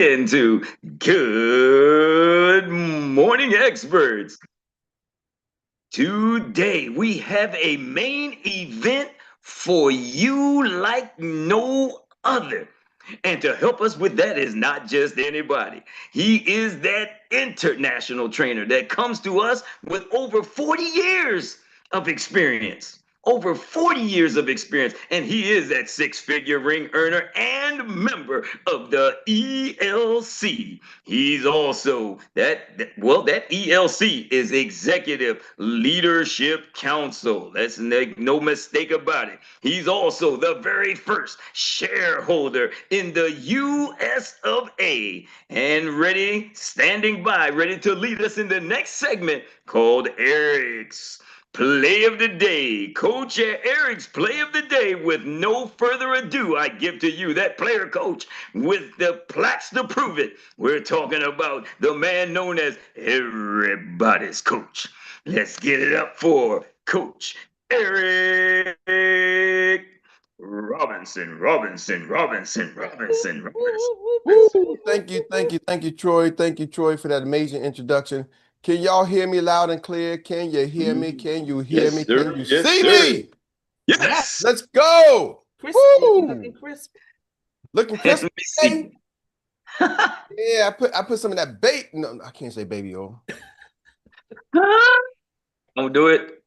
into Good Morning Experts. Today we have a main event for you like no other. And to help us with that is not just anybody. He is that international trainer that comes to us with over 40 years of experience. Over 40 years of experience. And he is that six-figure ring earner and member of the ELC. He's also that ELC is Executive Leadership Council. Let's make no mistake about it. He's also the very first shareholder in the US of A. And standing by, ready to lead us in the next segment called Eric's Play of the Day. Coach Eric's Play of the Day. With no further ado, I give to you that player coach with the plaques to prove it. We're talking about the man known as everybody's coach. Let's get it up for Coach Eric Robinson. Thank you, Troy. Thank you, Troy, for that amazing introduction. Can y'all hear me loud and clear? Can you hear me? Can you hear me? Sir. Can you Yes, see sir. me? Yes. Let's go. Crispy, Woo! looking crisp. Looking Let crispy. me see. Yeah, I put some of that bait. No, I can't say baby oil. Don't do it.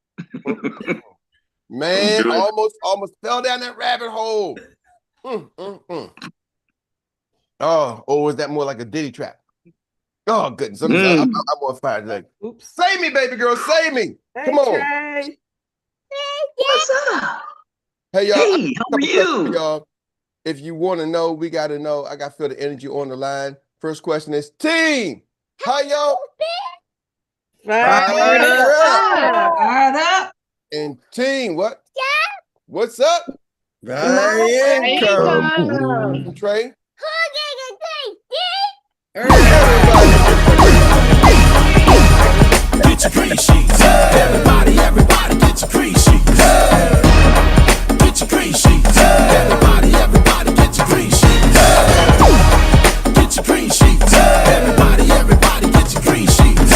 Man, Don't do it. almost fell down that rabbit hole. Oh, was that more like a ditty trap? Oh, goodness. I'm on fire today. Oops. Save me, baby girl. Save me. Hey, Come on. Trey. What's up? Hey, y'all. Hey, how are you? Y'all. If you want to know, we got to know. I got to feel the energy on the line. First question is, team, how y'all? Fired up. And team, what? Yeah. What's up? Very income. Trey? Get your green sheets. Everybody get your green sheets. Get your green sheets. Everybody get your green sheets. Get your green sheets. Everybody get your green sheets.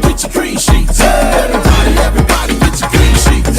Get your green sheets. Everybody get your green sheets.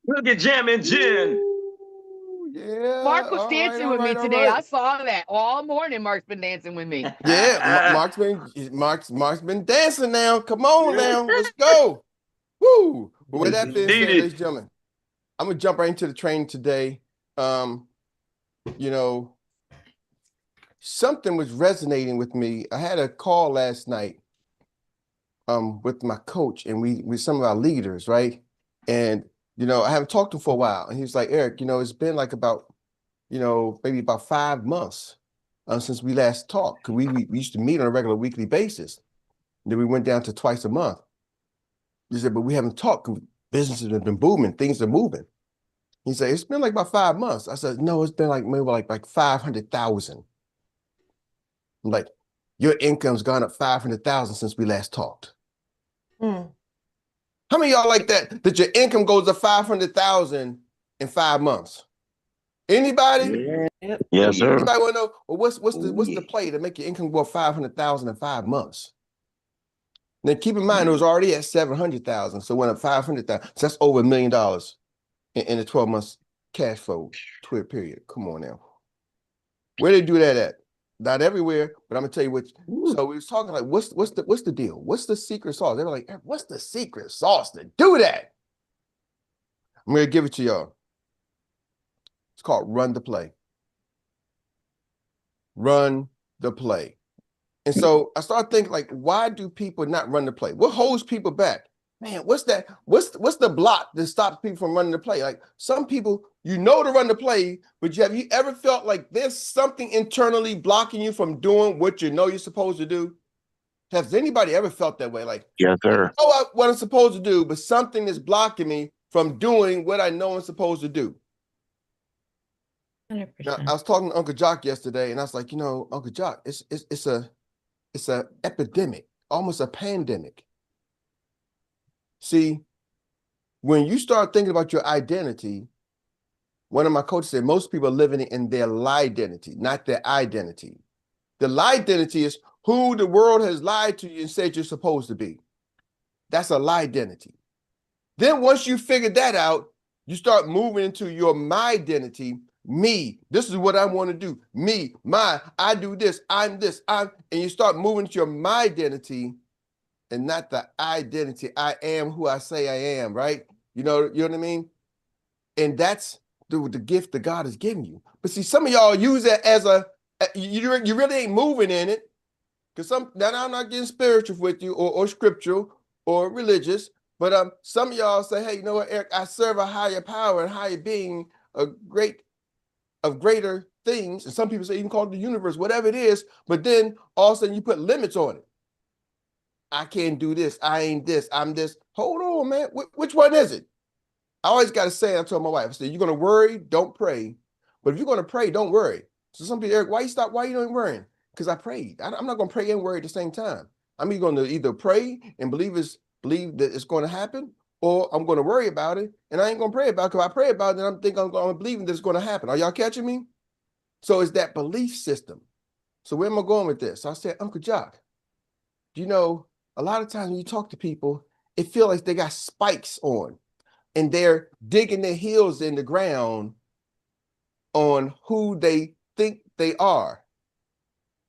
Look at Jam and Jen. Yeah. Mark was dancing with me today. I saw that all morning. Mark's been dancing with me. Yeah, Mark's been dancing now. Come on now, let's go. Woo! But with that being said, ladies and gentlemen, I'm gonna jump right into the training today. Something was resonating with me. I had a call last night with my coach and with some of our leaders, right? And I haven't talked to him for a while. And he was like, Eric, it's been like about, maybe about 5 months since we last talked. We used to meet on a regular weekly basis. And then we went down to twice a month. He said, but we haven't talked. Businesses have been booming. Things are moving. He said, it's been like about 5 months. I said, no, it's been like maybe like 500,000. I'm like, your income's gone up 500,000 since we last talked. How many of y'all like that your income goes to 500,000 in 5 months? Anybody? Yes, sir. Anybody want to know? Well, what's the play to make your income go up 500,000 in 5 months? Now keep in mind it was already at 700,000, so it went up 500,000. So that's over $1 million in a 12 months cash flow period. Come on now. Where they do that at? Not everywhere, but I'm gonna tell you what. So we was talking like, what's the deal? What's the secret sauce? They were like, what's the secret sauce to do that? I'm gonna give it to y'all. It's called run the play. Run the play. And so I started thinking, like, why do people not run the play? What holds people back? man, what's that? What's the block that stops people from running the play? Like some people, to run the play, but have you ever felt like there's something internally blocking you from doing what you're supposed to do? Has anybody ever felt that way? Like, Yes, sir. I know what I'm supposed to do, but something is blocking me from doing what I know I'm supposed to do. 100%. Now, I was talking to Uncle Jock yesterday, and I was like, Uncle Jock, it's a epidemic, almost a pandemic. See, when you start thinking about your identity, one of my coaches said most people are living in their lie identity, not their identity. The lie identity is who the world has lied to you and said you're supposed to be. That's a lie identity. Then once you figure that out, you start moving into your my identity. Me, this is what I want to do. Me, my, I do this, I'm this, and you start moving to your my identity and not the identity. I am who I say I am, right? You know what I mean? And that's the gift that God has given you. But see, some of y'all use it as you really ain't moving in it. Because now I'm not getting spiritual with you or scriptural or religious, but some of y'all say, hey, you know what, Eric, I serve a higher power and higher being of greater things. And some people say even call it the universe, whatever it is, but then all of a sudden you put limits on it. I can't do this. I ain't this. I'm this. Hold on, man. Which one is it? I always got to say, I told my wife, I said, you're going to worry, don't pray. But if you're going to pray, don't worry. So some people, Eric, why you not worrying? Because I prayed. I'm not going to pray and worry at the same time. I'm going to either pray and believe that it's going to happen, or I'm going to worry about it and I ain't going to pray about it. Because I pray about it, and I'm believing that it's going to happen. Are y'all catching me? So it's that belief system. So where am I going with this? So I said, Uncle Jock, a lot of times when you talk to people, it feels like they got spikes on and they're digging their heels in the ground on who they think they are.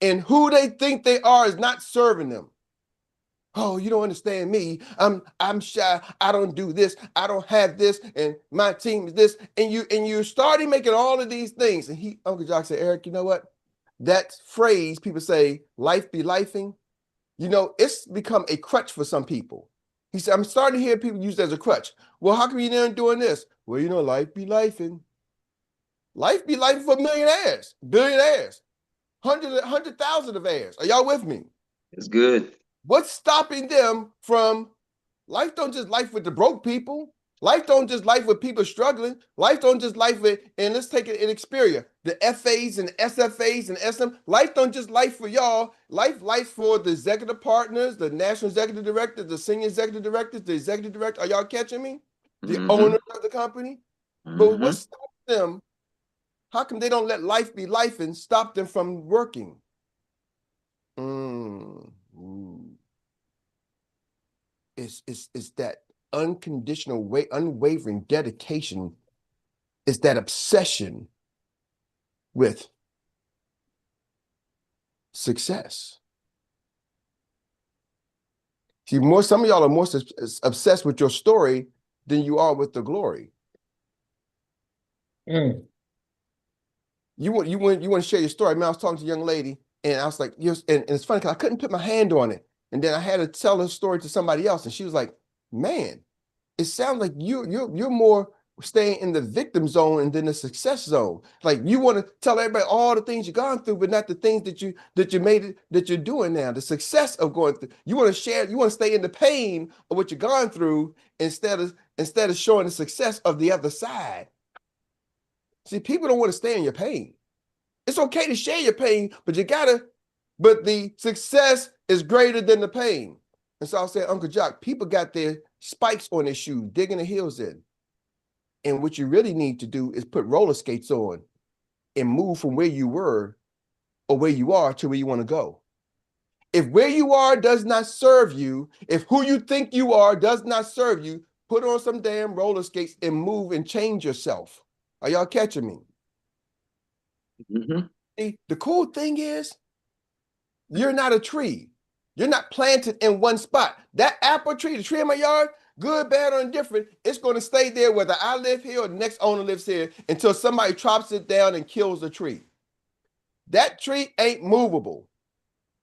And who they think they are is not serving them. Oh, you don't understand me. I'm shy. I don't do this. I don't have this. And my team is this. And you're starting making all of these things. And Uncle Jock said, Eric, you know what? That phrase, people say, life be lifing. It's become a crutch for some people. He said, I'm starting to hear people use it as a crutch. Well, how come you not doing this? Well, life be lifing. Life be lifing for millionaires, billionaires, 100,000 of heirs. Are y'all with me? It's good. What's stopping them from life? Don't just life with the broke people. Life don't just life with people struggling. Life don't just life with, and let's take it in Xperia, the FAs and SFAs and SM. Life don't just life for y'all. Life for the executive partners, the national executive directors, the senior executive directors, the executive director. Are y'all catching me? The owner of the company. But what stops them? How come they don't let life be life and stop them from working? It's that unconditional unwavering dedication. It's that obsession with success. See, some of y'all are more obsessed with your story than you are with the glory. You want to share your story. Man, I was talking to a young lady, and I was like, and it's funny because I couldn't put my hand on it, and then I had to tell her story to somebody else, and she was like, "Man, it sounds like you're more staying in the victim zone and then the success zone. Like you want to tell everybody all the things you've gone through, but not the things that you made it that you're doing now. The success of going through. You want to share. You want to stay in the pain of what you've gone through instead of showing the success of the other side." See, people don't want to stay in your pain. It's okay to share your pain, but but the success is greater than the pain. And so I said, Uncle Jock, people got their spikes on their shoes, digging their heels in. And what you really need to do is put roller skates on and move from where you were or where you are to where you want to go. If where you are does not serve you, if who you think you are does not serve you, put on some damn roller skates and move and change yourself. Are y'all catching me? See, the cool thing is, you're not a tree. You're not planted in one spot. That apple tree, the tree in my yard, good, bad, or indifferent, it's going to stay there whether I live here or the next owner lives here until somebody chops it down and kills the tree. That tree ain't movable.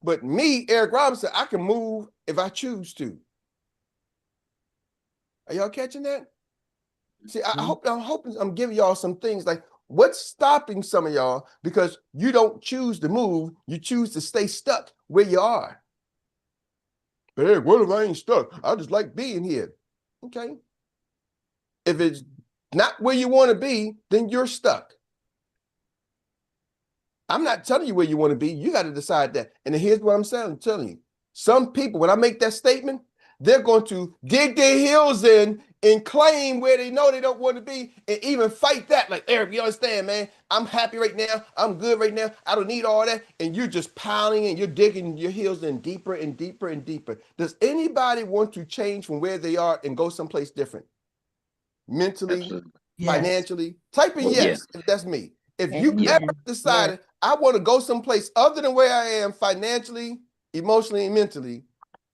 But me, Eric Robinson, I can move if I choose to. Are y'all catching that? See, I'm hoping I'm giving y'all some things like what's stopping some of y'all because you don't choose to move, you choose to stay stuck where you are. Hey, what if I ain't stuck? I just like being here. Okay. If it's not where you want to be, then you're stuck. I'm not telling you where you want to be. You got to decide that. And here's what I'm telling you. Some people, when I make that statement, they're going to dig their heels in and claim where they know they don't want to be and even fight that. Like, Eric, you understand, man? I'm happy right now. I'm good right now. I don't need all that. And you're just pounding and you're digging your heels in deeper and deeper and deeper. Does anybody want to change from where they are and go someplace different? Mentally, Absolutely. financially? Type in yes if that's me. If you ever decided I want to go someplace other than where I am financially, emotionally, and mentally,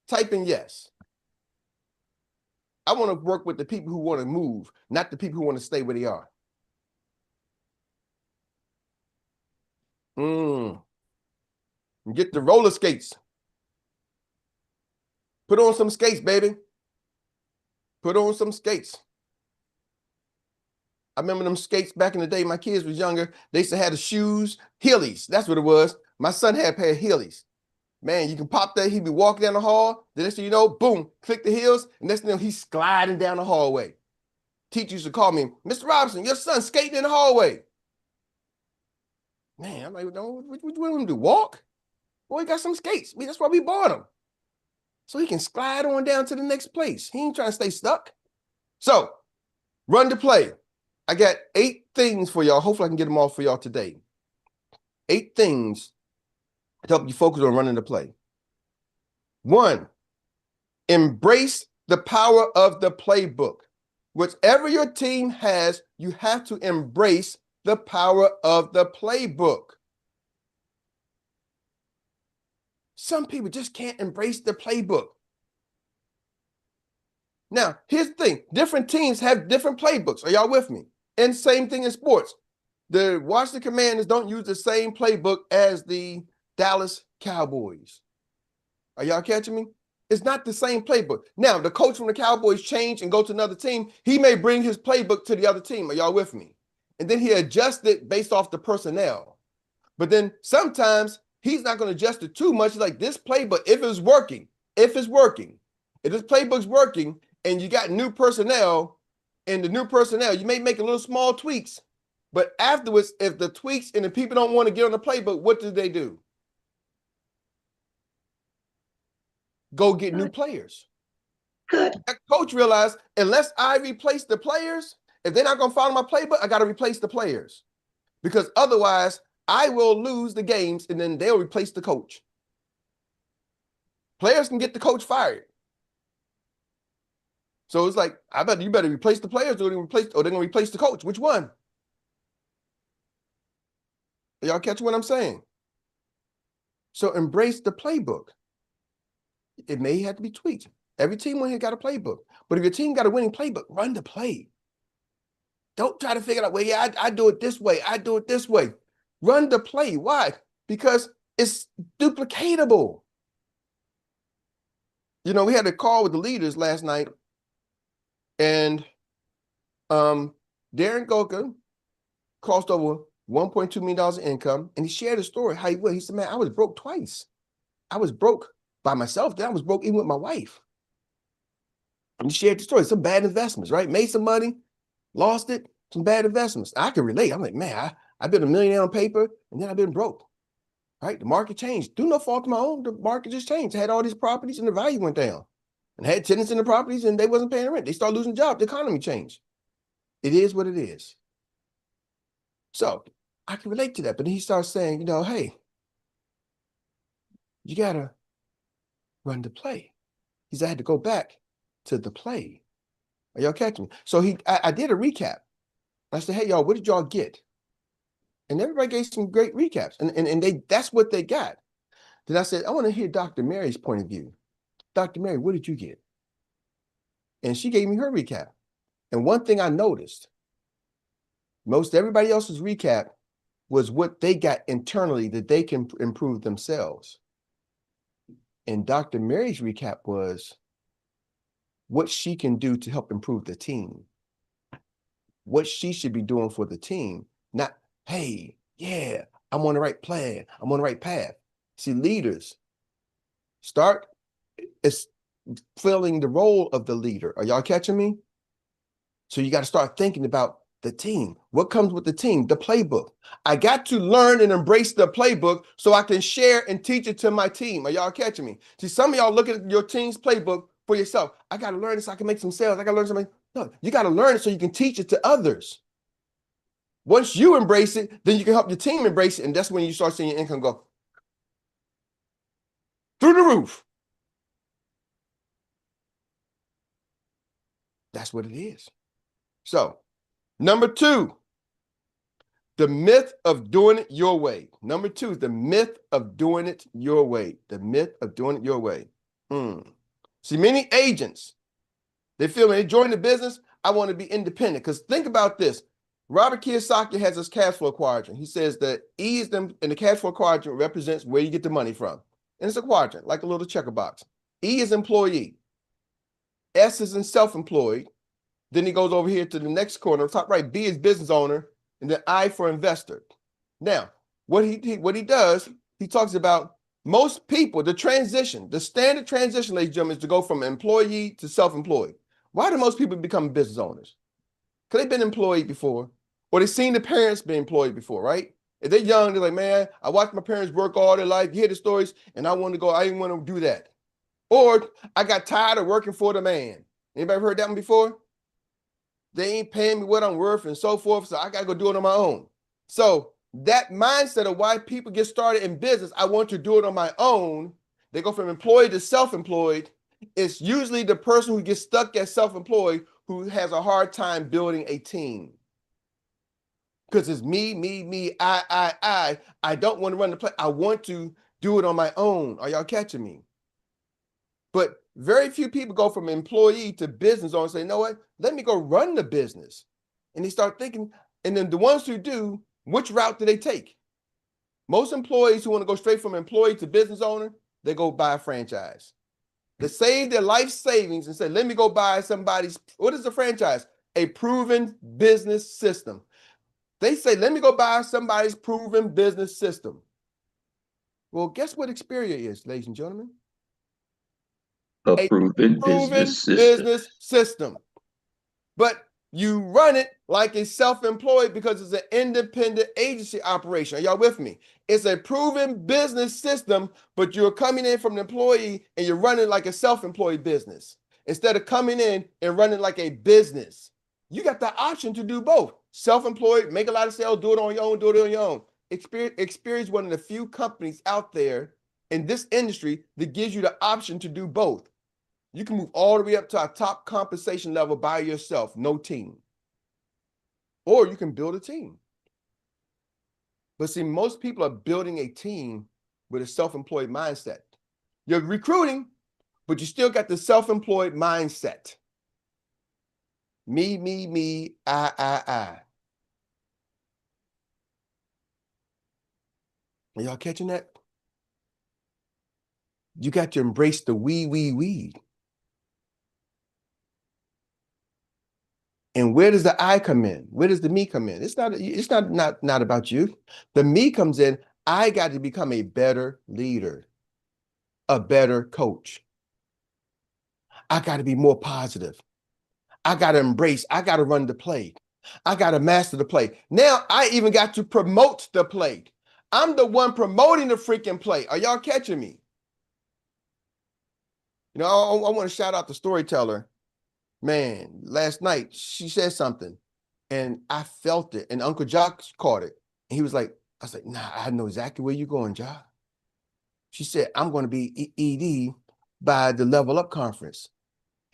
type in yes. I want to work with the people who want to move, not the people who want to stay where they are. Get the roller skates. Put on some skates, baby. Put on some skates. I remember them skates back in the day. My kids was younger. They used to have the shoes, Heelys. That's what it was. My son had a pair of Heelys. Man, you can pop that. He'd be walking down the hall. The next thing you know, boom, click the heels. And next thing you know, he's sliding down the hallway. Teacher used to call me, Mr. Robinson, your son's skating in the hallway. Man, I'm like, no, what you want him to do? Walk? Boy, he got some skates. That's why we bought him. So he can slide on down to the next place. He ain't trying to stay stuck. So, run the play. I got 8 things for y'all. Hopefully I can get them all for y'all today. 8 things to help you focus on running the play. 1, embrace the power of the playbook. Whatever your team has, you have to embrace the power of the playbook. Some people just can't embrace the playbook. Now, here's the thing. Different teams have different playbooks. Are y'all with me? And same thing in sports. The Washington Commanders don't use the same playbook as the Dallas Cowboys. Are y'all catching me? It's not the same playbook. Now, the coach from the Cowboys change and go to another team. He may bring his playbook to the other team. Are y'all with me? And then he adjusts it based off the personnel. But then sometimes he's not going to adjust it too much. Like this playbook, if this playbook's working and you got new personnel, and the new personnel, you may make a little small tweaks. But afterwards, if the tweaks and the people don't want to get on the playbook, what do? Go get new players. Good. That coach realized, unless I replace the players, if they're not going to follow my playbook, I got to replace the players. Because otherwise, I will lose the games and then they'll replace the coach. Players can get the coach fired. So it's like, you better replace the players or they're going to replace the coach. Which one? Y'all catch what I'm saying? So embrace the playbook. It may have to be tweaked. Every team on here got a playbook. But if your team got a winning playbook, run the play. Don't try to figure out, well, yeah, I do it this way. I do it this way. Run the play. Why? Because it's duplicatable. You know, we had a call with the leaders last night, and Darren Goka crossed over $1.2 million in income, and he shared a story how he was. He said, man, I was broke twice. I was broke by myself, then I was broke even with my wife. And he shared the story, some bad investments, right? Made some money, lost it, some bad investments. I can relate. I'm like, man, I've been a millionaire on paper, and then I've been broke, right? The market changed. Through no fault of my own, the market just changed. I had all these properties, and the value went down. And I had tenants in the properties, and they wasn't paying rent. They started losing jobs. The economy changed. It is what it is. So I can relate to that. But then he starts saying, you know, hey, you got to run the play. He said, I had to go back to the play. Are y'all catching me? So I did a recap. I said, hey, y'all, what did y'all get? And everybody gave some great recaps. And that's what they got. Then I said, I want to hear Dr. Meri's point of view. Dr. Meri, what did you get? And she gave me her recap. And one thing I noticed, most everybody else's recap was what they got internally that they can improve themselves. And Dr. Meri's recap was what she can do to help improve the team, what she should be doing for the team, not, hey, yeah, I'm on the right plan, I'm on the right path. See, leaders start filling the role of the leader. Are y'all catching me? So you got to start thinking about the team. What comes with the team? The playbook. I got to learn and embrace the playbook so I can share and teach it to my team. Are y'all catching me? See, some of y'all look at your team's playbook for yourself. I got to learn this so I can make some sales. I got to learn something. No, you got to learn it so you can teach it to others. Once you embrace it, then you can help your team embrace it. And that's when you start seeing your income go through the roof. That's what it is. So, number 2, the myth of doing it your way. Number 2 is the myth of doing it your way. The myth of doing it your way. See, many agents, they feel when they join the business, I want to be independent. Because think about this. Robert Kiyosaki has this cash flow quadrant. He says that E is in the cash flow quadrant represents where you get the money from. And it's a quadrant, like a little checker box. E is employee. S is in self-employed. Then he goes over here to the next corner, top right. B is business owner, and then I for investor. Now, what he does, he talks about most people, the transition, the standard transition, ladies and gentlemen, is to go from employee to self-employed. Why do most people become business owners? Because they've been employed before, or they've seen their parents be employed before, right? If they're young, they're like, man, I watched my parents work all their life. You hear the stories, and I want to go. I didn't want to do that. Or I got tired of working for the man. Anybody heard that one before? They ain't paying me what I'm worth and so forth, so I got to go do it on my own. So that mindset of why people get started in business, I want to do it on my own. They go from employed to self-employed. It's usually the person who gets stuck as self-employed who has a hard time building a team. Because it's me, I. I don't want to run the play. I want to do it on my own. Are y'all catching me? But very few people go from employee to business owner and say, you know what? Let me go run the business. And they start thinking, and then the ones who do, which route do they take? Most employees who want to go straight from employee to business owner, they go buy a franchise. They save their life savings and say, let me go buy somebody's, what is a franchise? A proven business system. They say, let me go buy somebody's proven business system. Well, guess what Xperia is, ladies and gentlemen? A proven business system. Business system. But you run it like a self-employed because it's an independent agency operation. Are y'all with me? It's a proven business system, but you're coming in from an employee and you're running like a self-employed business instead of coming in and running like a business. You got the option to do both. Self-employed, make a lot of sales, do it on your own, do it on your own. Xperia is one of the few companies out there in this industry that gives you the option to do both. You can move all the way up to a top compensation level by yourself, no team. Or you can build a team. But see, most people are building a team with a self-employed mindset. You're recruiting, but you still got the self-employed mindset. Me, I. Are y'all catching that? You got to embrace the we. And where does the I come in? Where does the me come in? It's not about you. The me comes in, I got to become a better leader, a better coach. I got to be more positive. I got to embrace, I got to run the play. I got to master the play. Now I even got to promote the play. I'm the one promoting the freaking play. Are y'all catching me? You know, I want to shout out the storyteller. Man, last night she said something and I felt it. And Uncle Jock caught it. And he was like, I was like, nah, I know exactly where you're going, Jock. She said, I'm going to be ED by the Level Up conference.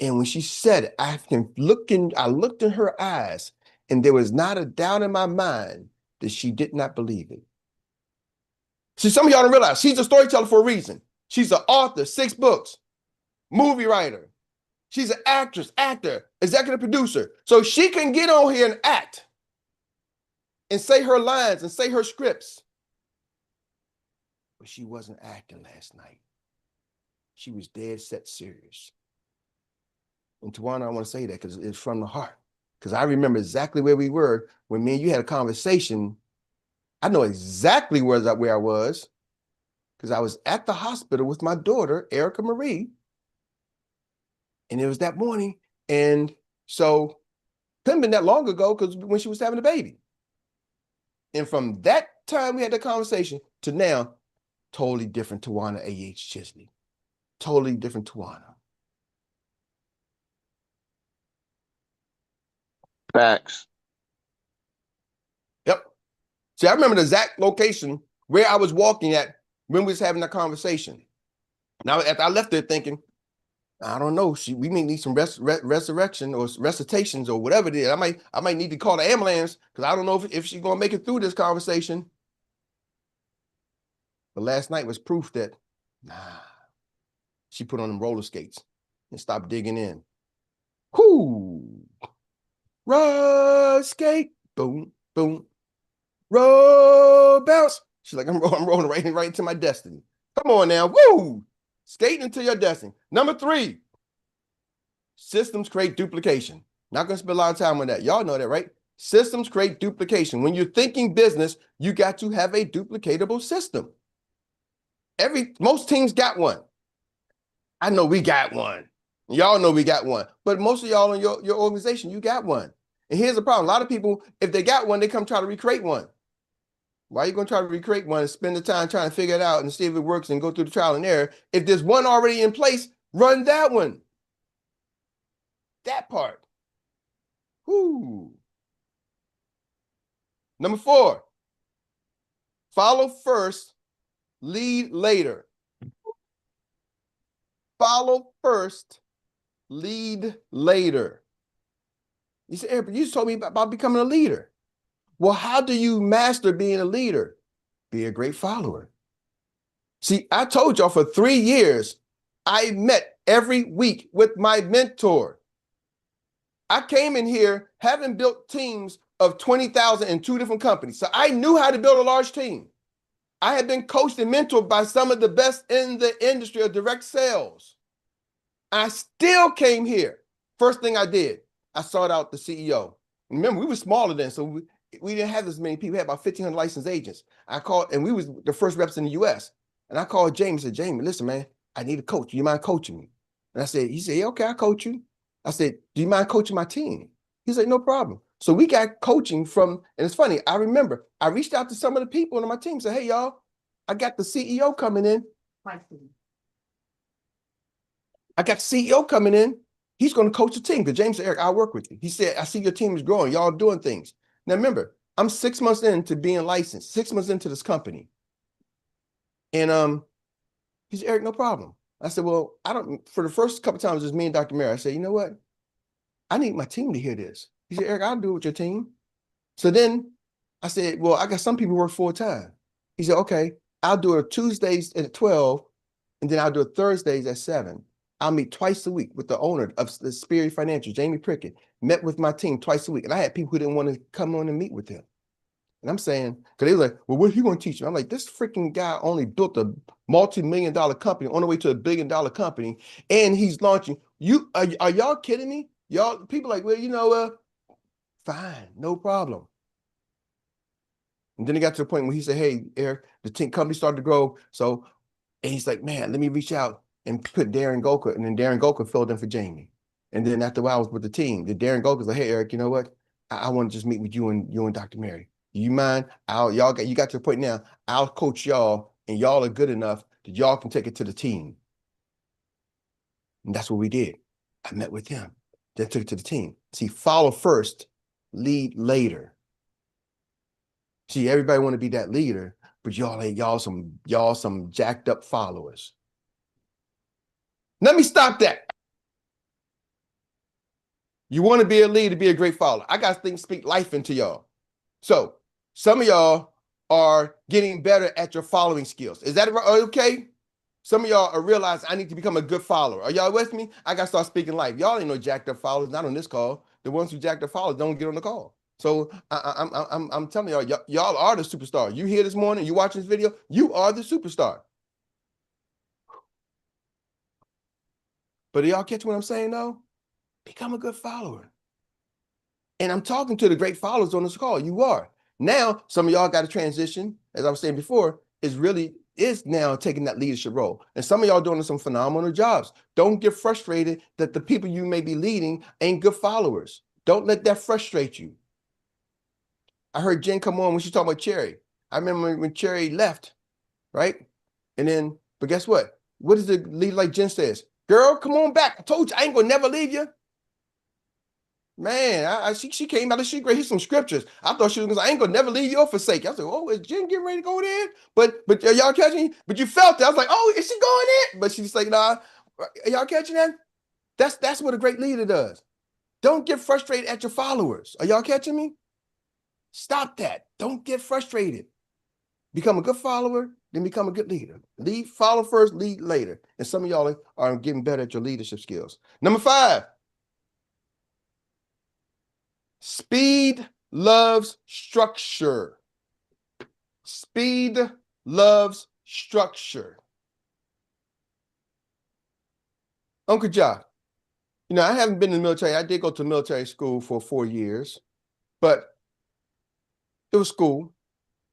And when she said it, I looked in her eyes and there was not a doubt in my mind that she did not believe it. See, some of y'all don't realize she's a storyteller for a reason. She's an author, 6 books, movie writer. She's an actress, actor, executive producer. So she can get on here and act and say her lines and say her scripts. But she wasn't acting last night. She was dead set serious. And Tawana, I want to say that because it's from the heart. Because I remember exactly where we were when me and you had a conversation. I know exactly where I was because I was at the hospital with my daughter, Erica Marie. And it was that morning. And so couldn't have been that long ago because when she was having a baby. And from that time we had that conversation to now, totally different Tawana A.H. Chisley. Totally different Tawana. Facts. Yep. See, I remember the exact location where I was walking at when we was having that conversation. Now, after I left there thinking, I don't know, we may need some resurrection or recitations or whatever it is. I might need to call the ambulance because I don't know if she's gonna make it through this conversation. But last night was proof that, she put on them roller skates and stopped digging in. Whoo! Roll skate, boom, boom. Roll bounce. She's like, I'm rolling right into my destiny. Come on now, woo! Skating into your destiny. Number 3, systems create duplication. Not gonna spend a lot of time on that. Y'all know that, right? Systems create duplication. When you're thinking business, you got to have a duplicatable system. Most teams got one. I know we got one. Y'all know we got one. But most of y'all in your organization, you got one. And here's the problem. A lot of people, if they got one, they come try to recreate one. Why are you going to try to recreate one and spend the time trying to figure it out and see if it works and go through the trial and error? If there's one already in place, run that one. That part. Whoo. Number 4, follow first, lead later. Follow first, lead later. You said, Eric, you told me about becoming a leader. Well, how do you master being a leader? Be a great follower. See, I told y'all for 3 years, I met every week with my mentor. I came in here having built teams of 20,000 in 2 different companies. So I knew how to build a large team. I had been coached and mentored by some of the best in the industry of direct sales. I still came here. First thing I did, I sought out the CEO. Remember, we were smaller then, so we didn't have as many people. We had about 1,500 licensed agents. I called, and we was the first reps in the U.S. And I called James and said, Jamie, listen, man, I need a coach. Do you mind coaching me? And he said, yeah, okay, I'll coach you. I said, do you mind coaching my team? He said, no problem. So we got coaching from, and it's funny, I remember, I reached out to some of the people on my team, said, hey, y'all, I got the CEO coming in. He's going to coach the team. Because James said, Eric, I'll work with you. He said, I see your team is growing. Y'all doing things. Now, remember, I'm 6 months into being licensed, 6 months into this company. And he said, Eric, no problem. I said, well, for the first couple of times, it was me and Dr. Meri. I said, you know what? I need my team to hear this. He said, Eric, I'll do it with your team. So then I said, well, I got some people who work full time. He said, okay, I'll do it Tuesdays at 12, and then I'll do it Thursdays at 7. I'll meet twice a week with the owner of the Spirit Financial, Jamie Prickett, met with my team twice a week. And I had people who didn't want to come on and meet with him. And I'm saying, because they were like, well, what are you going to teach me? I'm like, this freaking guy only built a multi-million-dollar company on the way to a billion-dollar company, and he's launching. Are y'all kidding me? Y'all, people like, well, fine, no problem. And then it got to the point where he said, hey, Eric, the company started to grow. So, and he's like, man, let me reach out and put Darren Goka. And then Darren Goka filled in for Jamie. And then after a while, I was with the team. The Darren Goka's like, hey, Eric, you know what? I want to just meet with you and Dr. Meri. Do you mind? You got to the point now, I'll coach y'all, and y'all are good enough that y'all can take it to the team. And that's what we did. I met with him, then took it to the team. See, follow first, lead later. See, everybody want to be that leader, but y'all some jacked up followers. Let me stop that. You want to be a leader, be a great follower. I got things speak life into y'all. So some of y'all are getting better at your following skills. Is that okay? Some of y'all are realizing I need to become a good follower. Are y'all with me? I got to start speaking life. Y'all ain't no jacked up followers, not on this call. The ones who jacked up followers don't get on the call. So I'm telling y'all are the superstar. You here this morning, you watching this video, you are the superstar. But do y'all catch what I'm saying though? Become a good follower. And I'm talking to the great followers on this call. You are. Now, some of y'all got to transition, as I was saying before, is now taking that leadership role. And some of y'all doing some phenomenal jobs. Don't get frustrated that the people you may be leading ain't good followers. Don't let that frustrate you. I heard Jen come on when she talked about Cherry. I remember when Cherry left, right? And then, but guess what? What is the leader like Jen says? Girl, come on back. I told you I ain't gonna never leave you. Man, she came out and she read some scriptures. I thought she was gonna say, I ain't gonna never leave you or forsake you. I said, oh, is Jen getting ready to go in? But y'all catching me? But you felt it. I was like, oh, is she going in? But she's like, nah. Are y'all catching that? That's what a great leader does. Don't get frustrated at your followers. Are y'all catching me? Stop that. Don't get frustrated. Become a good follower, then become a good leader. Follow first, lead later. And some of y'all are getting better at your leadership skills. Number 5. Speed loves structure. Speed loves structure. Uncle Jock, I haven't been in the military. I did go to military school for 4 years, but it was school.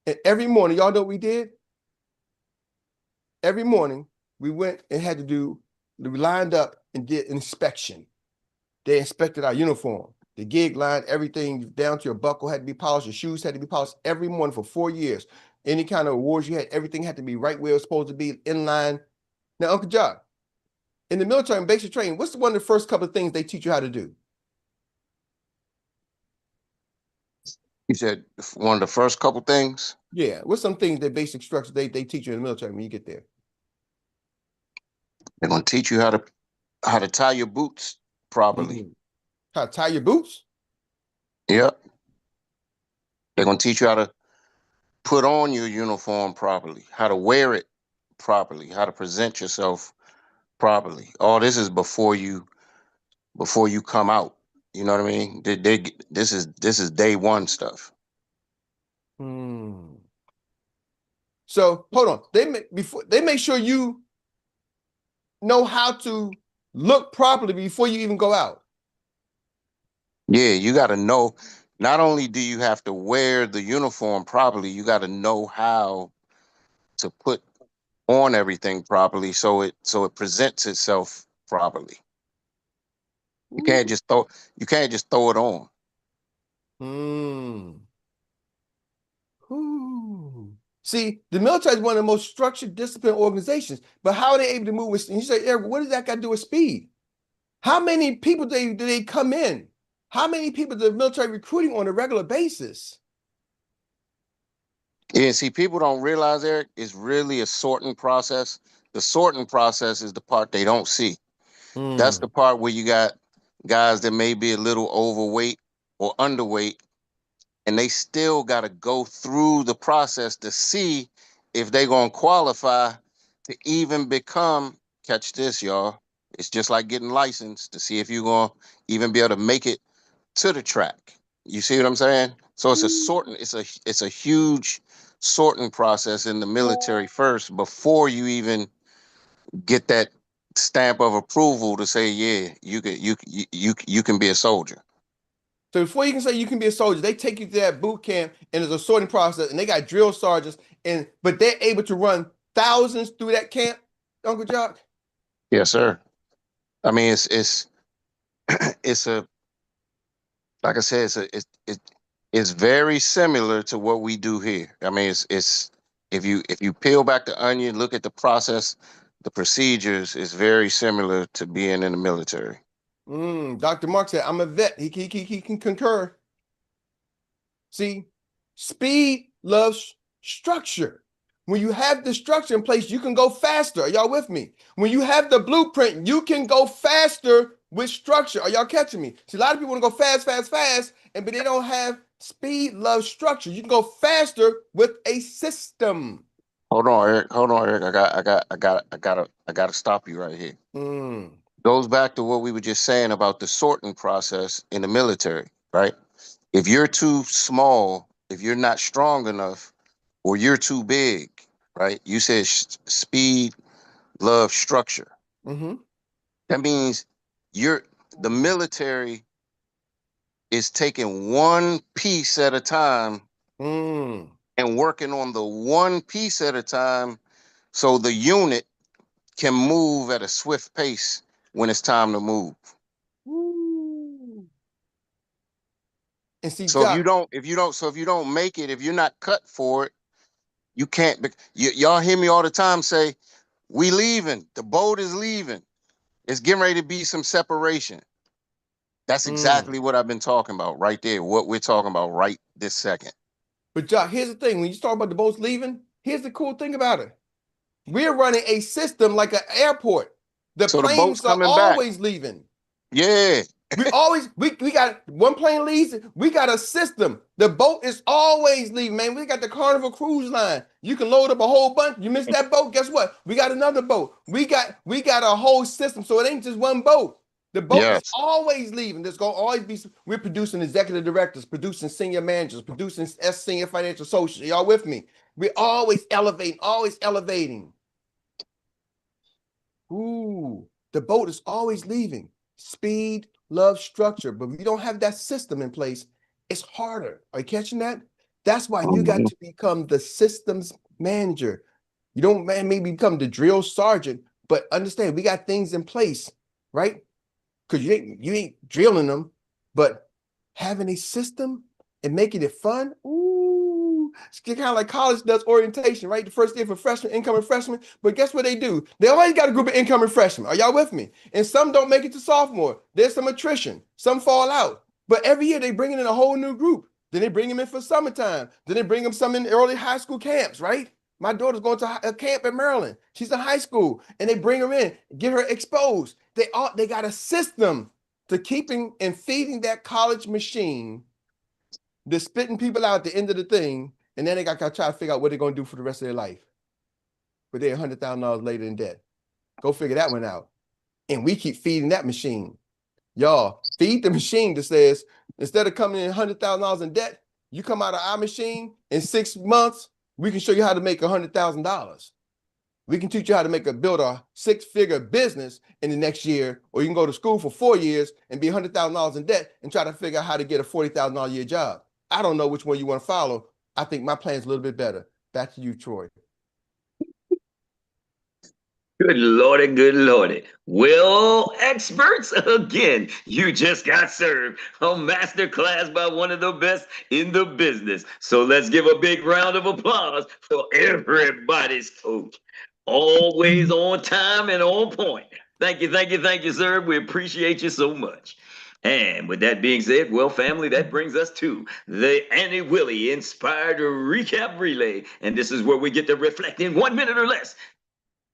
And every morning, y'all know what we did? Every morning, we went and we lined up and did inspection. They inspected our uniform. The gig line, everything down to your buckle had to be polished. Your shoes had to be polished every morning for 4 years. Any kind of awards you had, everything had to be right where it was supposed to be, in line. Now, Uncle John, in the military and basic training, what's one of the first couple of things they teach you how to do? You said one of the first couple things? Yeah. What's some things that basic structure they teach you in the military when you get there? They're going to teach you how to tie your boots properly. Mm-hmm. How to tie your boots? Yep. They're going to teach you how to put on your uniform properly, how to wear it properly, how to present yourself properly. All this is before you come out. You know what I mean? This is day one stuff. So hold on. They make sure you know how to look properly before you even go out. Yeah, you got to know. Not only do you have to wear the uniform properly, you got to know how to put on everything properly so it presents itself properly. You can't just throw it on. See, the military is one of the most structured, disciplined organizations. But how are they able to move with? And you say, Eric, what does that got to do with speed? How many people do they come in? How many people do the military recruiting on a regular basis? Yeah, see, people don't realize, Eric, it's really a sorting process. The sorting process is the part they don't see. That's the part where you got guys that may be a little overweight or underweight, and they still got to go through the process to see if they're going to qualify to even become, catch this, y'all, it's just like getting licensed to see if you're going to even be able to make it to the track. You see what I'm saying? So it's a huge sorting process in the military first before you even get that stamp of approval to say, yeah, you can be a soldier. So before you can say you can be a soldier, they take you to that boot camp and there's a sorting process and they got drill sergeants but they're able to run thousands through that camp, Uncle Jock? Yes, sir. I mean, it's a, like I said, it's very similar to what we do here. I mean, it's if you peel back the onion, look at the process, the procedures is very similar to being in the military. Dr. Mark said, I'm a vet. He can concur. See, speed loves structure. When you have the structure in place, you can go faster. Are y'all with me? When you have the blueprint, you can go faster with structure. Are y'all catching me? See, a lot of people want to go fast, but they don't have speed loves structure. You can go faster with a system. Hold on, Eric. I gotta stop you right here. Goes back to what we were just saying about the sorting process in the military, right? If you're too small, if you're not strong enough, or you're too big, right? You said speed, love, structure. That means the military is taking one piece at a time Mm. and working on the one piece at a time so the unit can move at a swift pace when it's time to move. Woo. And see, So Doc, if you don't make it, if you're not cut for it, you can't y'all hear me all the time say, we leaving, the boat is leaving. It's getting ready to be some separation. That's mm. exactly what I've been talking about right there. What we're talking about right this second. But Doc, here's the thing. When you talk about the boats leaving, here's the cool thing about it. We're running a system like an airport. The So the boat's planes are coming back. always leaving. Yeah. We got one plane leaves, we got a system. The boat is always leaving, man. We got the Carnival Cruise Line. You can load up a whole bunch. You miss that boat, guess what? We got another boat. We got a whole system. So it ain't just one boat. The boat is Yes. always leaving. There's gonna always be we're producing executive directors, producing senior managers, producing senior financial associates. Y'all with me? We're always elevating, always elevating. Ooh, the boat is always leaving. Speed, love, structure. But if you don't have that system in place, it's harder. Are you catching that? That's why you got to become the systems manager. You don't maybe become the drill sergeant, but understand we got things in place, right? Because you ain't drilling them, but having a system and making it fun. Ooh, it's kind of like college does orientation, right? The first day for freshmen, incoming freshmen. But guess what they do? They always got a group of incoming freshmen. Are y'all with me? And some don't make it to sophomore. There's some attrition. Some fall out. But every year they bring in a whole new group. Then they bring them in for summertime. Then they bring them some in early high school camps, right? My daughter's going to a camp in Maryland. She's in high school, and they bring her in, get her exposed. They got a system to keeping and feeding that college machine. They're spitting people out at the end of the thing, and then they got to try to figure out what they're going to do for the rest of their life. But they're $100,000 later in debt. Go figure that one out. And we keep feeding that machine. Y'all, feed the machine that says, instead of coming in $100,000 in debt, you come out of our machine in 6 months, we can show you how to make $100,000. We can teach you how to build a 6-figure business in the next year, or you can go to school for 4 years and be $100,000 in debt and try to figure out how to get a $40,000 a year job. I don't know which one you want to follow. I think my plan is a little bit better. Back to you, Troy. Good Lordy, good Lordy. Well, experts, again, you just got served a master class by one of the best in the business. So let's give a big round of applause for everybody's coach. Always on time and on point. Thank you, sir. We appreciate you so much. And with that being said, well, family, that brings us to the Annie Willie Inspired Recap Relay. And this is where we get to reflect in 1 minute or less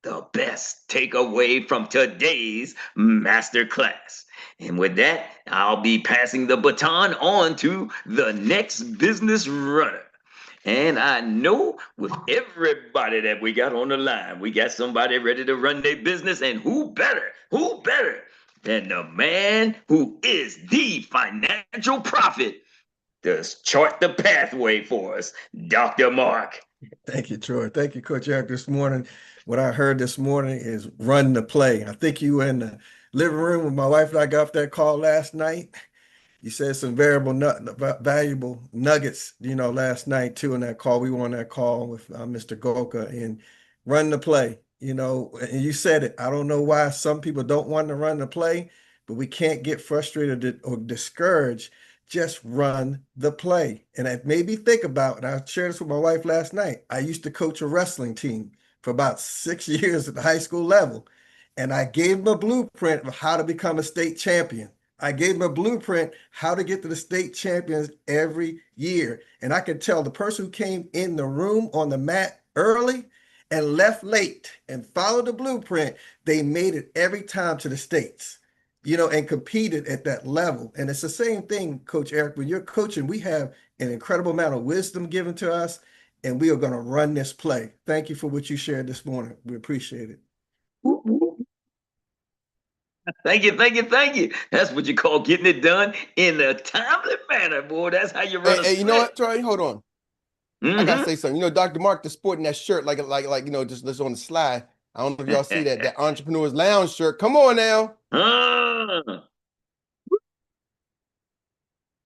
the best takeaway from today's masterclass. And with that, I'll be passing the baton on to the next business runner. And I know with everybody that we got on the line, we got somebody ready to run their business. And who better than the man who is the financial prophet to chart the pathway for us, Dr. Mark. Thank you, Troy. Thank you, Coach Eric. This morning, what I heard this morning is run the play. I think you were in the living room with my wife and I got off that call last night. You said some valuable nuggets, last night too in that call. We were on that call with Mr. Golka and run the play, and you said it. I don't know why some people don't want to run the play, but we can't get frustrated or discouraged. Just run the play. And it made me think about, and I shared this with my wife last night. I used to coach a wrestling team for about 6 years at the high school level. And I gave them a blueprint of how to become a state champion. I gave them a blueprint how to get to the state champions every year. And I could tell the person who came in the room on the mat early and left late and followed the blueprint, they made it every time to the states, and competed at that level. And it's the same thing, Coach Eric, when you're coaching, we have an incredible amount of wisdom given to us, and we are going to run this play. Thank you for what you shared this morning. We appreciate it. Thank you. That's what you call getting it done in a timely manner, boy. That's how you run. Hey, you know what, Troy? Hold on. Mm-hmm. I gotta say something. Dr. Mark is sporting that shirt like just that's on the slide. I don't know if y'all see that Entrepreneur's Lounge shirt. Come on now.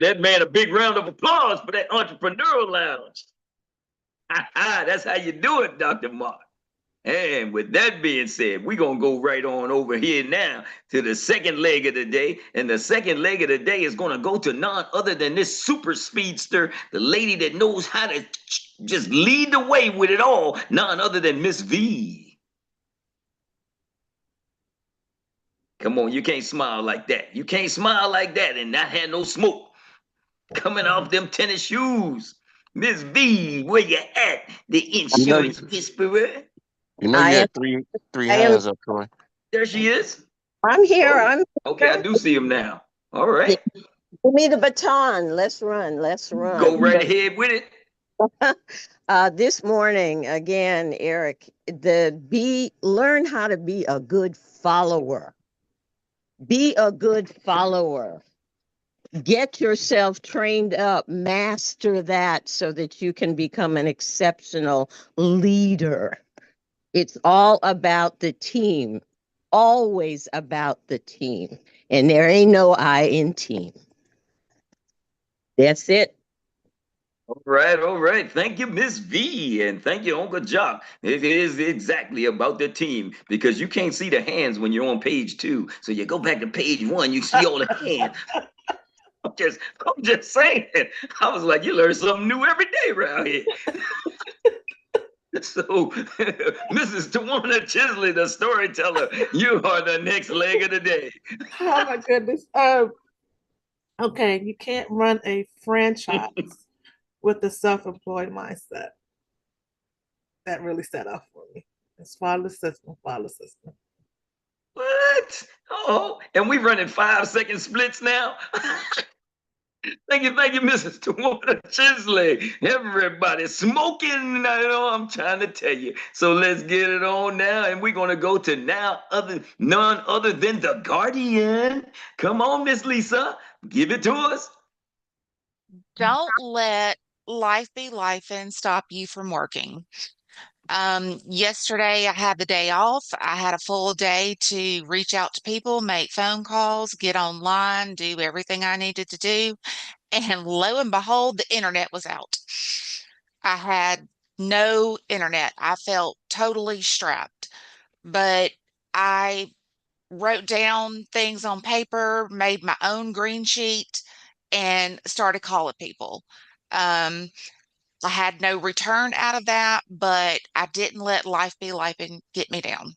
that man a big round of applause for that entrepreneurial lounge. That's how you do it, Dr. Mark. And with that being said, we're going to go right on over here now to the second leg of the day. And the second leg of the day is going to go to none other than this super speedster, the lady that knows how to just lead the way with it all, none other than Miss V. Come on, you can't smile like that. You can't smile like that and not have no smoke coming off them tennis shoes. Miss V, where you at? The You know, insurance whisperer. you know, I you am. had three I am. hands up, Troy. There she is. I'm here. Oh, I'm okay, I here. do see him now. All right. Give me the baton. Let's run. Let's Go run. right ahead with it. This morning, again, Eric, learn how to be a good follower. Be a good follower. Get yourself trained up, master that so that you can become an exceptional leader. It's all about the team, always about the team. And there ain't no I in team. That's it. All right, all right. Thank you, Miss V, and thank you, Uncle Jock. It is exactly about the team because you can't see the hands when you're on page 2. So you go back to page 1, you see all the hands. I'm just saying. I was like, you learn something new every day around here. So, Mrs. Tawana Chisley, the storyteller, you are the next leg of the day. Oh my goodness. Okay, you can't run a franchise with the self-employed mindset. That really set off for me. It's follow the system, follow the system. What? Oh, and we running 5-second splits now. Thank you, Mrs. Tawana Chisley. Everybody smoking, I know I'm trying to tell you. So let's get it on now, and we're gonna go to none other than the Guardian. Come on, Miss Lisa, give it to us. Don't let life be life and stop you from working. Yesterday I had the day off. I had a full day to reach out to people, make phone calls, get online, do everything I needed to do. And lo and behold, the internet was out. I had no internet. I felt totally strapped, but I wrote down things on paper, made my own green sheet, and started calling people. Um, I had no return out of that, but I didn't let life be life and get me down.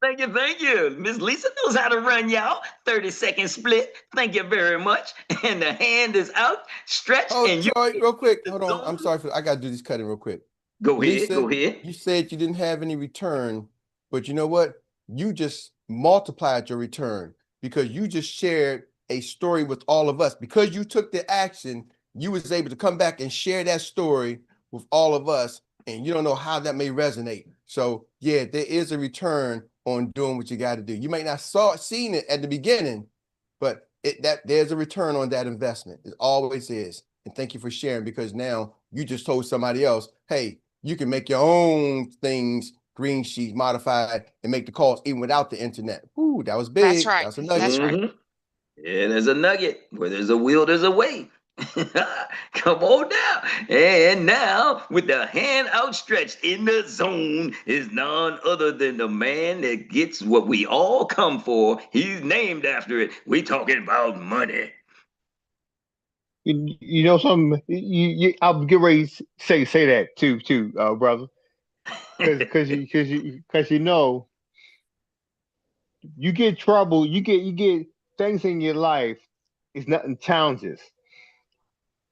Thank you. Miss Lisa knows how to run, y'all. 30-second split. Thank you very much. And the hand is out, stretched, Oh, and you Troy, real quick. Hold on. I'm sorry I gotta do this cutting real quick. go ahead. Lisa, Go ahead. you said you didn't have any return, but you know what? You just multiplied your return because you just shared a story with all of us. Because you took the action, you was able to come back and share that story with all of us, and you don't know how that may resonate. So yeah, there is a return on doing what you got to do. You might not seen it at the beginning, but there's a return on that investment. It always is. And thank you for sharing, because now you just told somebody else, hey, you can make your own things, green sheets, modified, and make the calls even without the internet. Ooh, that was big. That's right. That's a nugget. That's right. Yeah, there's a nugget. Where there's a will, there's a way. Come on now. And now, with the hand outstretched in the zone, is none other than the man that gets what we all come for. He's named after it. We talking about money. You know something? I'll get ready to say that too, brother, because you know you get trouble, you get things in your life. It's nothing challenges.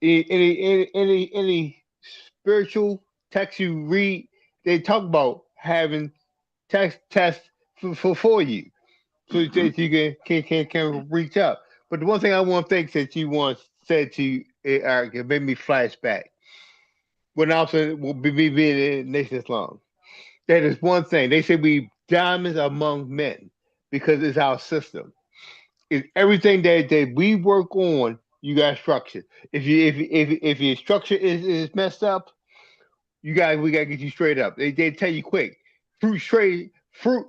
Any spiritual text you read, they talk about having tests for you, so that you can reach out. But the one thing I want to think that you once said to Eric, it made me flash back when I was being in Nation Islam. That is one thing. They say we diamonds among men because it's our system. It's everything that we work on. You got structure. If your structure is messed up, we gotta get you straight up. They tell you quick. Fruit,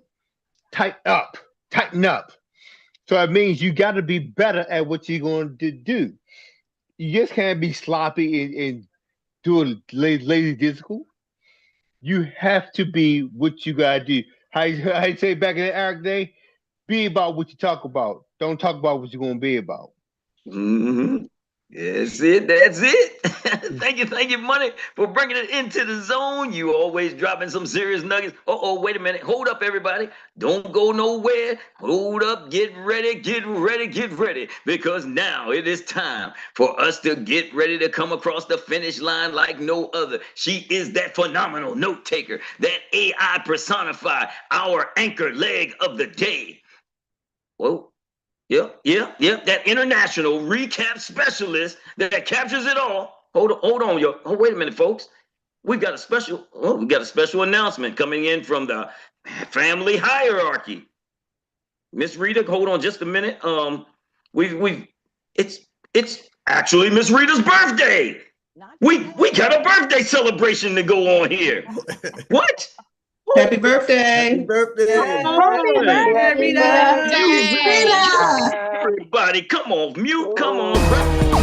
tighten up. So that means you got to be better at what you're going to do. You just can't be sloppy and do a lazy disco. You have to be what you gotta do. How you say back in the Eric day? Be about what you talk about. Don't talk about what you're gonna be about. Mm-hmm. That's it. That's it. Thank you, Money, for bringing it into the zone. You always dropping some serious nuggets. Oh, wait a minute. Hold up, everybody. Don't go nowhere. Hold up. Get ready. Get ready. Get ready. Because now it is time for us to get ready to come across the finish line like no other. She is that phenomenal note taker, that AI personified, our anchor leg of the day. Whoa. Yep. That international recap specialist that captures it all. Hold on, yo. Oh, wait a minute, folks. We got a special announcement coming in from the family hierarchy. Miss Rita, hold on just a minute. We've it's actually Miss Rita's birthday. We got a birthday celebration to go on here. What? Happy birthday. Happy birthday. Happy birthday, Birthday. Everybody, come on, mute, come on.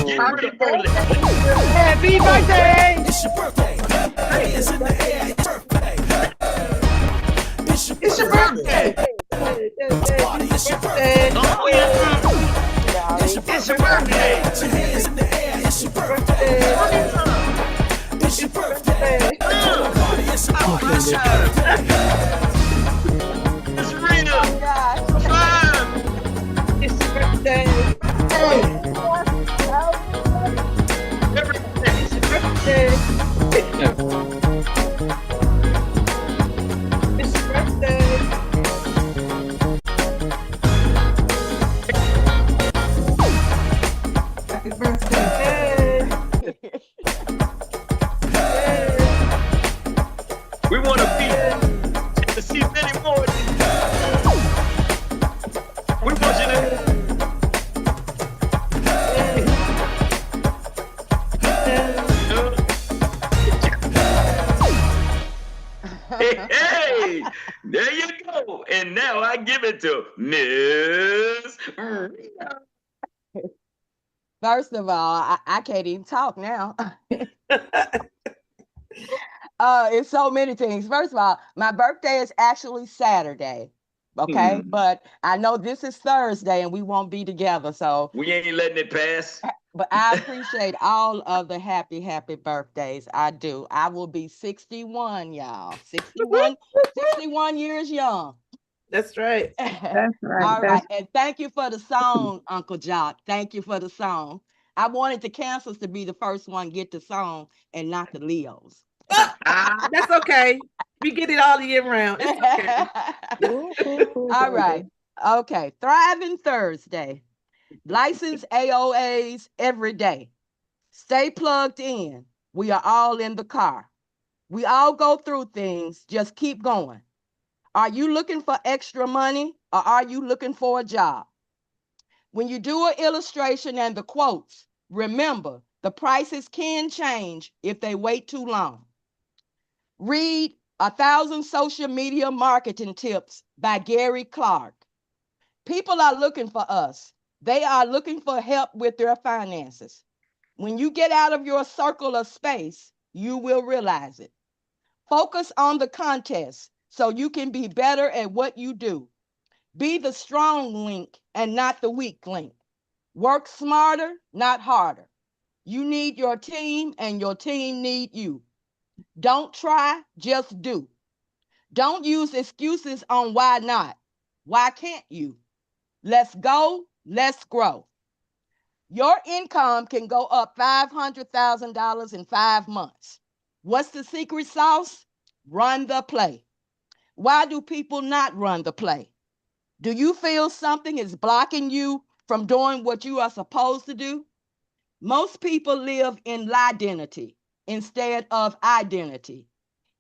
Happy birthday. Happy birthday. It's your birthday. Hands in the air. It's your birthday. It's your birthday. Party. It's your birthday. Oh, yeah. It's your birthday. Put your hands in the air. It's your birthday. It's your birthday. Party. It's your birthday. It's your birthday. Miss Rita. It's your birthday. It's your birthday. It's your birthday. Happy birthday. Hey. Hey. We want to be to see many more. We want you to. Hey, there you go. And now I give it to Miss Rita. First of all, I can't even talk now. It's so many things. First of all, my birthday is actually Saturday. Okay, but I know this is Thursday and we won't be together. So We ain't letting it pass. but I appreciate all of the happy birthdays. I do. I will be 61, y'all. 61 years young. That's right. That's right. All right. And thank you for the song, Uncle Jock. Thank you for the song. I wanted the Cancers to be the first one get the song and not the Leos. That's okay. We get it all year round. It's okay. All right. Okay. Thriving Thursday. License AOAs every day. Stay plugged in. We are all in the car. We all go through things. Just keep going. Are you looking for extra money or are you looking for a job? When you do an illustration and the quotes, remember the prices can change if they wait too long. Read 1,000 Social Media Marketing Tips by Gary Clark. People are looking for us. They are looking for help with their finances. When you get out of your circle of space, you will realize it. Focus on the contest so you can be better at what you do. Be the strong link and not the weak link. Work smarter, not harder. You need your team and your team need you. Don't try, just do. Don't use excuses on why not. Why can't you? Let's go, let's grow. Your income can go up $500,000 in 5 months. What's the secret sauce? Run the play. Why do people not run the play? Do you feel something is blocking you from doing what you are supposed to do? Most people live in lie-identity instead of identity.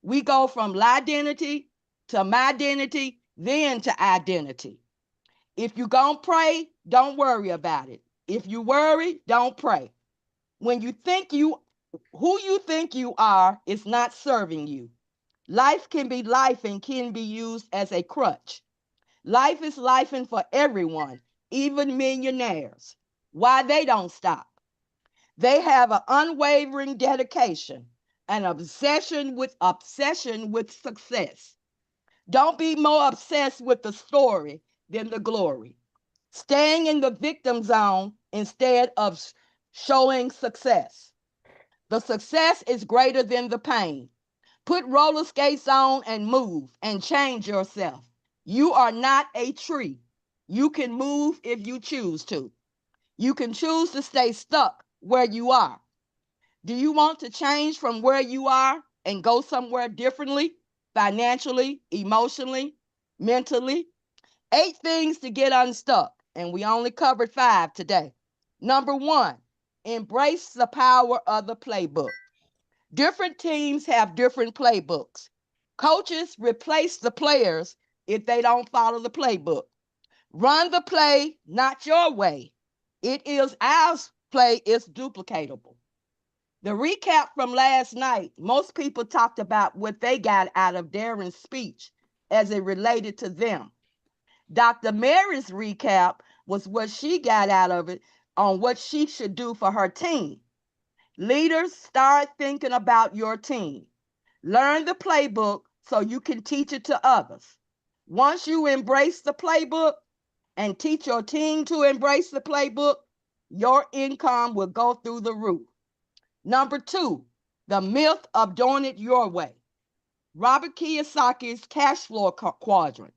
We go from lie-identity to my-identity, then to identity. If you gonna pray, don't worry about it. If you worry, don't pray. When you think who you think you are is not serving you. Life can be life and can be used as a crutch. Life is life and for everyone, even millionaires. Why they don't stop? They have an unwavering dedication, an obsession with success. Don't be more obsessed with the story than the glory. Staying in the victim zone instead of showing success. The success is greater than the pain. Put roller skates on and move and change yourself. You are not a tree. You can move if you choose to. You can choose to stay stuck where you are. Do you want to change from where you are and go somewhere differently, financially, emotionally, mentally? 8 things to get unstuck, and we only covered 5 today. Number 1, embrace the power of the playbook. Different teams have different playbooks. Coaches replace the players if they don't follow the playbook. Run the play, not your way. It is our play is duplicatable. The recap from last night, most people talked about what they got out of Darren's speech as it related to them. Dr. Meri's recap was what she got out of it on what she should do for her team. Leaders, start thinking about your team. Learn the playbook so you can teach it to others. Once you embrace the playbook and teach your team to embrace the playbook, your income will go through the roof. Number 2, the myth of doing it your way. Robert Kiyosaki's cash flow quadrant.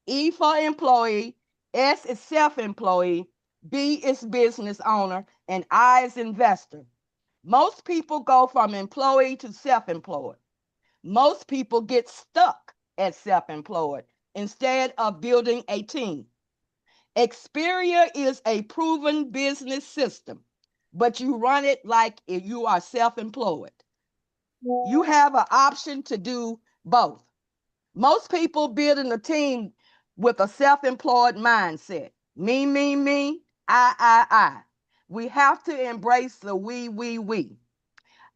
E for employee, S is self-employee, B is business owner, and I is investor. Most people go from employee to self-employed. Most people get stuck at self-employed instead of building a team. Xperia is a proven business system, but you run it like if you are self-employed. You have an option to do both. Most people building a team with a self-employed mindset. Me, I. We have to embrace the we.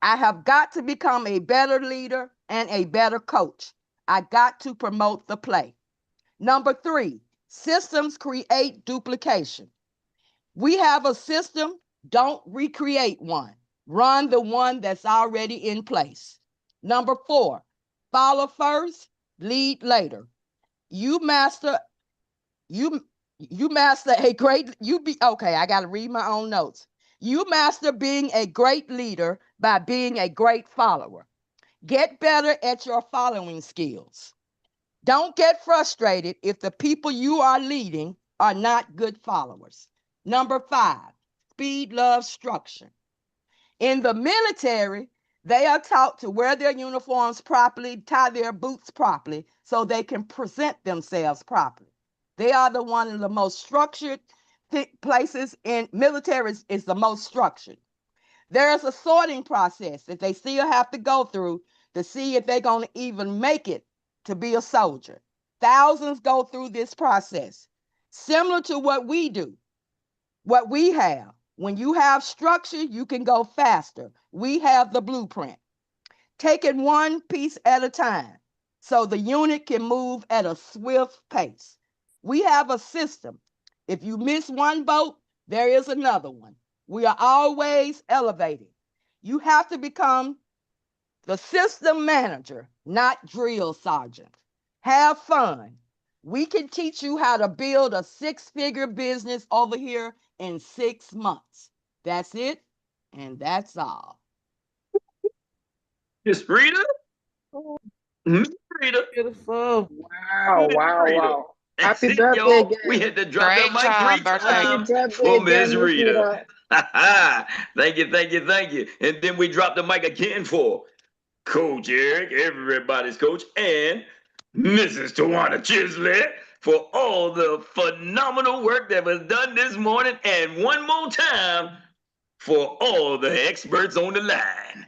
I have got to become a better leader and a better coach. I got to promote the play. Number 3, systems create duplication. We have a system, don't recreate one. Run the one that's already in place. Number 4, follow first, lead later. You master a great I got to read my own notes. You master being a great leader by being a great follower. Get better at your following skills. Don't get frustrated if the people you are leading are not good followers. Number 5, speed loves structure. In the military, they are taught to wear their uniforms properly, tie their boots properly, so they can present themselves properly. They are one of the most structured places in military is the most structured. There is a sorting process that they still have to go through to see if they're going to even make it to be a soldier. Thousands go through this process, similar to what we do, what we have. When you have structure, you can go faster. We have the blueprint. Take it one piece at a time so the unit can move at a swift pace. We have a system. If you miss one boat, there is another one. We are always elevating. You have to become the system manager, not drill sergeant. Have fun. We can teach you how to build a 6-figure business over here in 6 months. That's it, and that's all. Miss Rita? Miss Rita? Beautiful. Wow. Happy See, birthday y'all, we again. had to drop that Great mic job, 3 birthday. Happy times birthday for Miss again, Miss Rita. Rita. Thank you. And then we dropped the mic again for Coach Eric, everybody's coach, and Mrs. Tawana Chislett for all the phenomenal work that was done this morning. And one more time for all the experts on the line.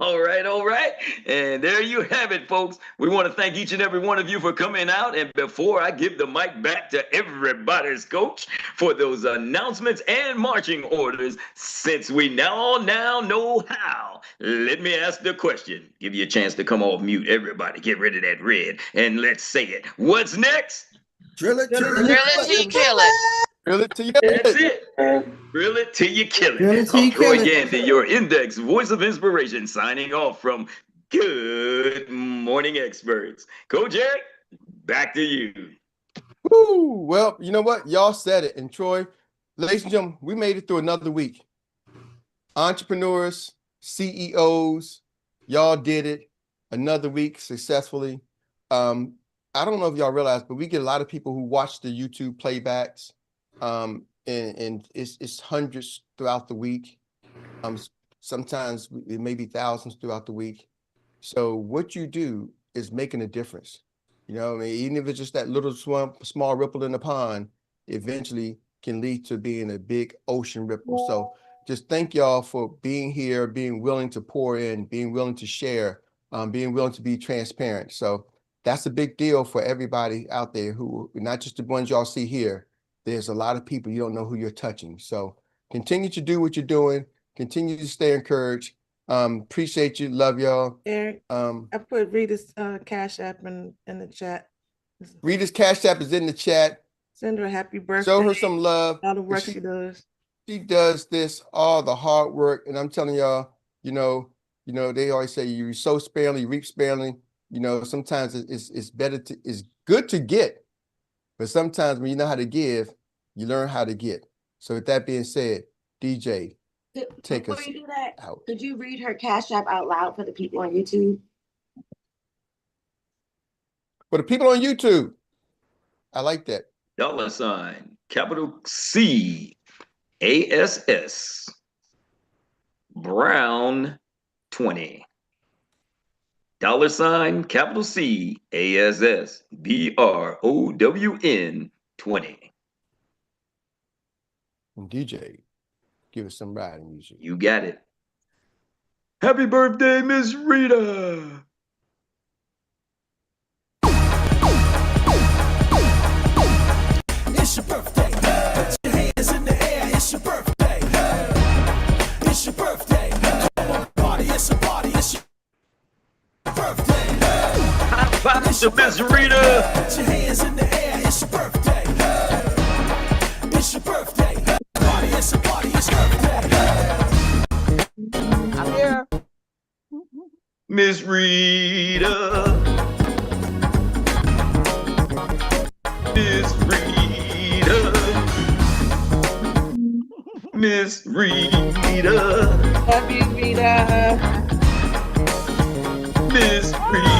All right. And there you have it, folks. We want to thank each and every one of you for coming out. And before I give the mic back to everybody's coach for those announcements and marching orders, since we now know how, let me ask the question. Give you a chance to come off mute. Everybody, get rid of that red and let's say it. What's next? Drill it, Drill it, Drill it till you kill it. Grill it till you That's it. Grill it till you kill Grill it. it till I'm you Troy kill it. Gandy, your index voice of inspiration, signing off from Good Morning Experts. Coach Eric, back to you. Woo! Well, you know what? Y'all said it. And Troy, ladies and gentlemen, we made it through another week. Entrepreneurs, CEOs, y'all did it. Another week successfully. I don't know if y'all realize, but we get a lot of people who watch the YouTube playbacks. And it's hundreds throughout the week. Sometimes it may be thousands throughout the week. So what you do is making a difference. You know, I mean, even if it's just that little small ripple in the pond, eventually can lead to being a big ocean ripple. So just thank y'all for being here, being willing to pour in, being willing to share, being willing to be transparent. So that's a big deal for everybody out there who, not just the ones y'all see here. There's a lot of people you don't know who you're touching. So continue to do what you're doing. Continue to stay encouraged. Appreciate you. Love y'all. Eric, I put Rita's Cash App in the chat. Rita's Cash App is in the chat. Send her a happy birthday. Show her some love. All the work she does. She does this, all the hard work. And I'm telling y'all, you know, they always say you sow sparingly, reap sparingly. You know, sometimes it's better to, it's good to get, but sometimes when you know how to give, you learn how to get. So with that being said, DJ, take us Before you do that, out. could you read her Cash App out loud for the people on YouTube? For the people on YouTube, I like that. $ capital C ASS Brown 20. $ capital C ASS BROWN 20. And DJ, give us some riding music. You got it. Happy birthday, Miss Rita. It's your birthday. Put your hands in the air. It's your birthday. It's your birthday. Come on, party. It's a party. It's your birthday. High five to Miss Rita. Put your hands in the air. It's your birthday. It's your birthday. Party. It's a party. It's your birthday. I'm here. Miss Rita. Miss Rita. Miss Rita. Love you, Rita. Miss Rita.